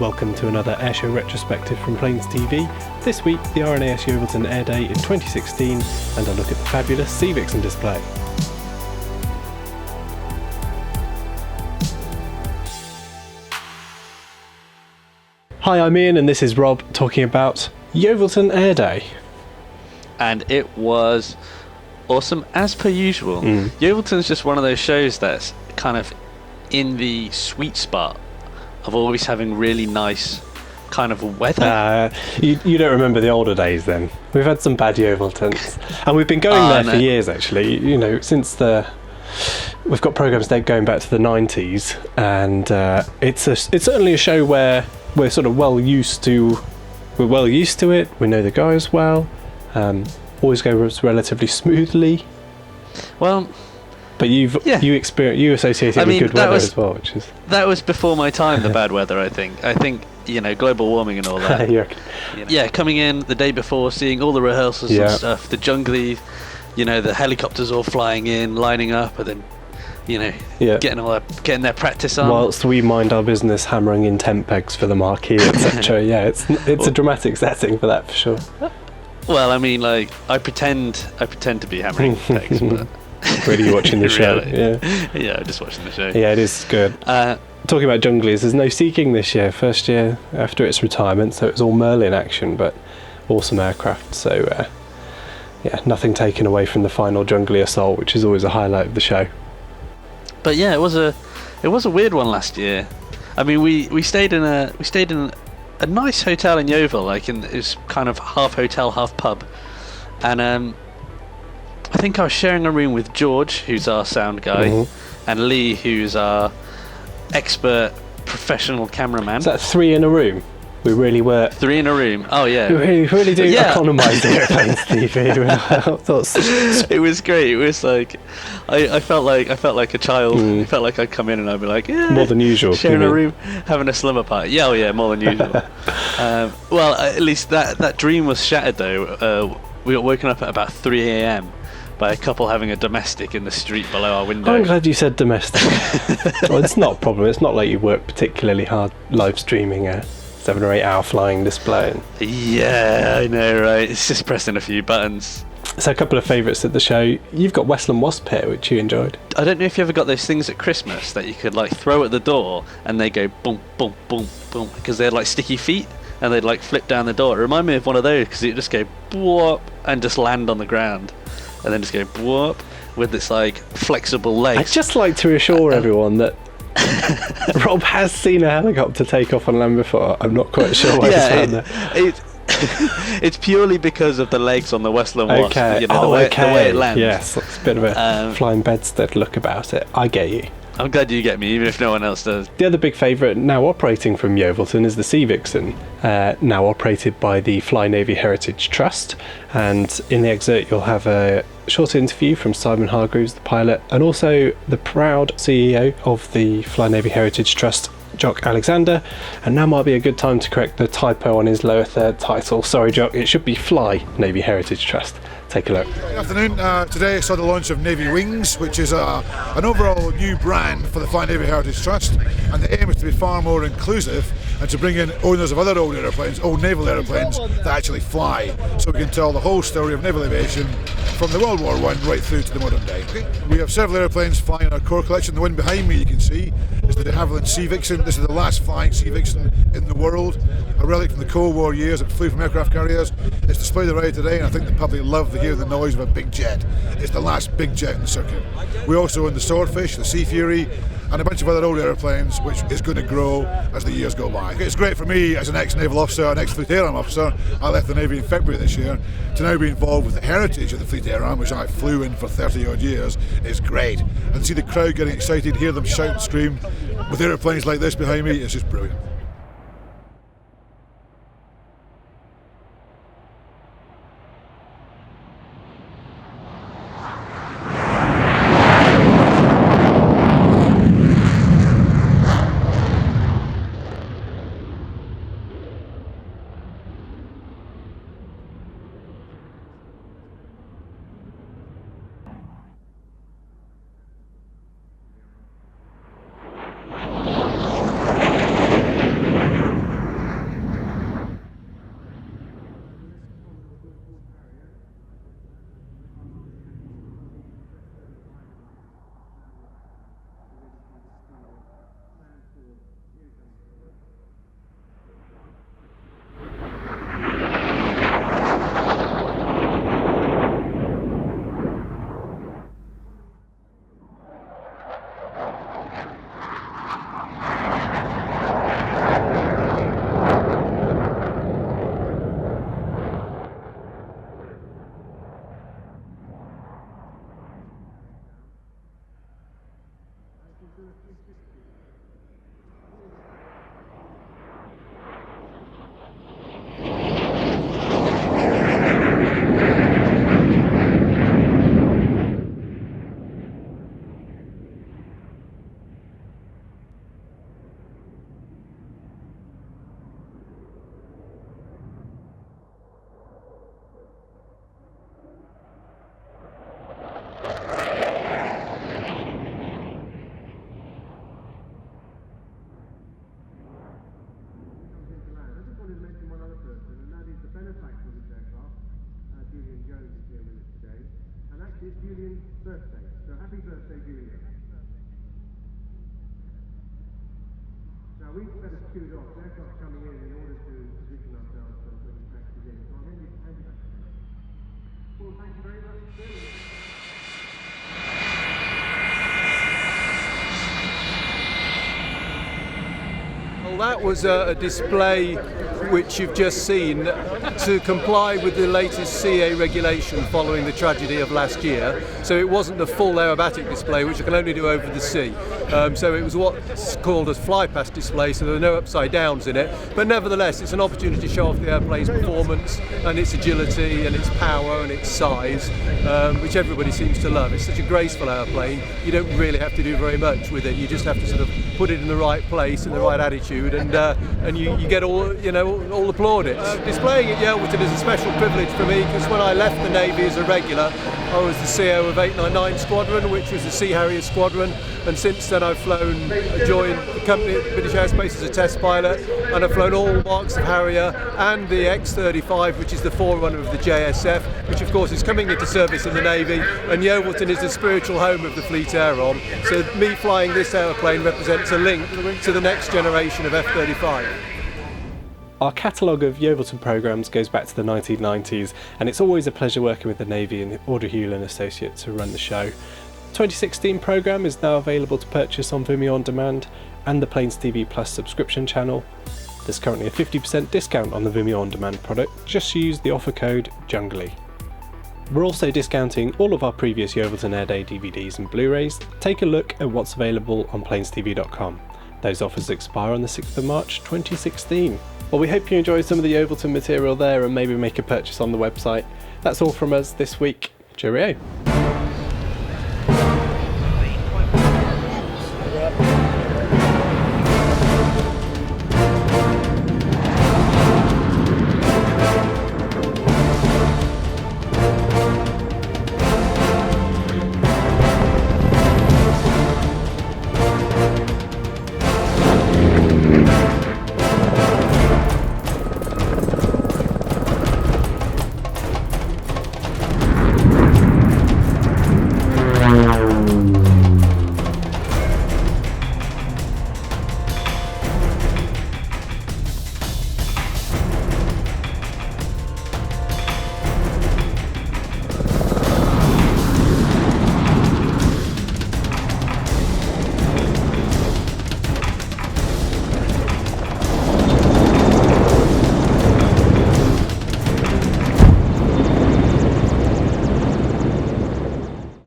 Welcome to another Airshow retrospective from Planes TV. This week, the RNAS Yeovilton Air Day in 2016, and a look at the fabulous Vixen display. Hi, I'm Ian, and this is Rob talking about Yeovilton Air Day. And it was awesome as per usual. Yeovilton's just one of those shows that's kind of in the sweet spot of always having really nice kind of weather. You don't remember the older days then. We've had some bad Yeoviltons. And we've been going there for years, actually. You know, since we've got programmes going back to the 90s, and it's certainly a show where we're sort of well used to it. We know the guys well. Always goes relatively smoothly. Well, but you associate it with good weather as well, which is that was before my time. The bad weather, I think global warming and all that. Coming in the day before, seeing all the rehearsals and stuff, the jungly, the helicopters all flying in, lining up, and then getting their practice on whilst we mind our business hammering in tent pegs for the marquee, etc. It's a dramatic setting for that, for sure. Well, I mean, I pretend to be hammering pegs, but really watching the show. Yeah, just watching the show. Yeah, it is good. Talking about junglies, there's no Sea King this year, first year after its retirement, so it was all Merlin action, but awesome aircraft. So nothing taken away from the final Jungly assault, which is always a highlight of the show. But yeah, it was a weird one last year. I mean, we stayed in a nice hotel in Yeovil, it was kind of half hotel, half pub, and I think I was sharing a room with George, who's our sound guy, and Lee, who's our expert professional cameraman. Is that 3 in a room? We really were 3 in a room. Oh yeah, we really do economise the airplanes TV. It was great. It was I felt like a child. I felt like I'd come in and I'd be like, more than usual, sharing a room, having a slumber party. Yeah, more than usual. Well, at least that dream was shattered though. We got woken up at about 3 a.m. by a couple having a domestic in the street below our window. I'm glad you said domestic. Well, it's not a problem. It's not like you work particularly hard live streaming a 7 or 8 hour flying display. Yeah, I know, right? It's just pressing a few buttons. So a couple of favourites at the show. You've got Westland Wasp here, which you enjoyed. I don't know if you ever got those things at Christmas that you could throw at the door and they go boom, boom, boom, boom, because they had sticky feet and they'd flip down the door. It reminded me of one of those because it'd just go boop and just land on the ground and then just go boop with its flexible legs. I'd just like to assure everyone that Rob has seen a helicopter take off on land before. I'm not quite sure why he's found there. It's purely because of the legs on the Westland Wasp. Okay. The way it lands. Yes, it's a bit of a flying bedstead look about it. I get you. I'm glad you get me, even if no one else does. The other big favourite now operating from Yeovilton is the Vixen, now operated by the Fly Navy Heritage Trust. And in the excerpt you'll have a short interview from Simon Hargreaves, the pilot, and also the proud CEO of the Fly Navy Heritage Trust, Jock Alexander. And now might be a good time to correct the typo on his lower third title. Sorry, Jock, it should be Fly Navy Heritage Trust. Take a look. Good afternoon. Today I saw the launch of Navy Wings, which is an overall new brand for the Fly Navy Heritage Trust, and the aim is to be far more inclusive and to bring in owners of other old naval aeroplanes that actually fly, so we can tell the whole story of naval aviation from the World War I right through to the modern day. We have several aeroplanes flying in our core collection. The one behind me you can see is the de Havilland Sea Vixen. This is the last flying Sea Vixen in the world, a relic from the Cold War years. It flew from aircraft carriers. It's displayed around today, and I think the public love to hear the noise of a big jet. It's the last big jet in the circuit. We also own the Swordfish, the Sea Fury, and a bunch of other old aeroplanes, which is going to grow as the years go by. It's great for me as an ex-naval officer, an ex-fleet air arm officer. I left the Navy in February this year. To now be involved with the heritage of the fleet air arm, which I flew in for 30 odd years, is great. And see the crowd getting excited, hear them shout and scream with aeroplanes like this behind me, it's just brilliant. is Julian's birthday. So happy birthday, Julian. Now we've better queued off. Aircraft coming in order to position ourselves for when the taxi is in. So I'm going to hand you back to you. Well, thank you very much. Well, that was a display which you've just seen to comply with the latest CA regulation following the tragedy of last year. So it wasn't a full aerobatic display, which you can only do over the sea. So it was what's called a fly-past display, so there were no upside downs in it. But nevertheless, it's an opportunity to show off the airplane's performance and its agility and its power and its size, which everybody seems to love. It's such a graceful airplane, you don't really have to do very much with it. You just have to sort of put it in the right place and the right attitude, and you get all the plaudits. Displaying at Yeovilton is a special privilege for me, because when I left the Navy as a regular, I was the CO of 899 Squadron, which was the Sea Harrier Squadron, and since then I've joined the company at British Aerospace as a test pilot, and I've flown all marks of Harrier and the X-35, which is the forerunner of the JSF, which of course is coming into service in the Navy, and Yeovilton is the spiritual home of the Fleet Air Arm. So me flying this aeroplane represents a link to the next generation of F-35. Our catalogue of Yeovilton programmes goes back to the 1990s, and it's always a pleasure working with the Navy and Audrey Hewlin Associates who run the show. The 2016 programme is now available to purchase on Vimeo On Demand and the Planes TV Plus subscription channel. There's currently a 50% discount on the Vimeo On Demand product. Just use the offer code JUNGLY. We're also discounting all of our previous Yeovilton Air Day DVDs and Blu-rays. Take a look at what's available on planestv.com. Those offers expire on the 6th of March 2016. Well, we hope you enjoyed some of the Yeovilton material there and maybe make a purchase on the website. That's all from us this week. Cheerio.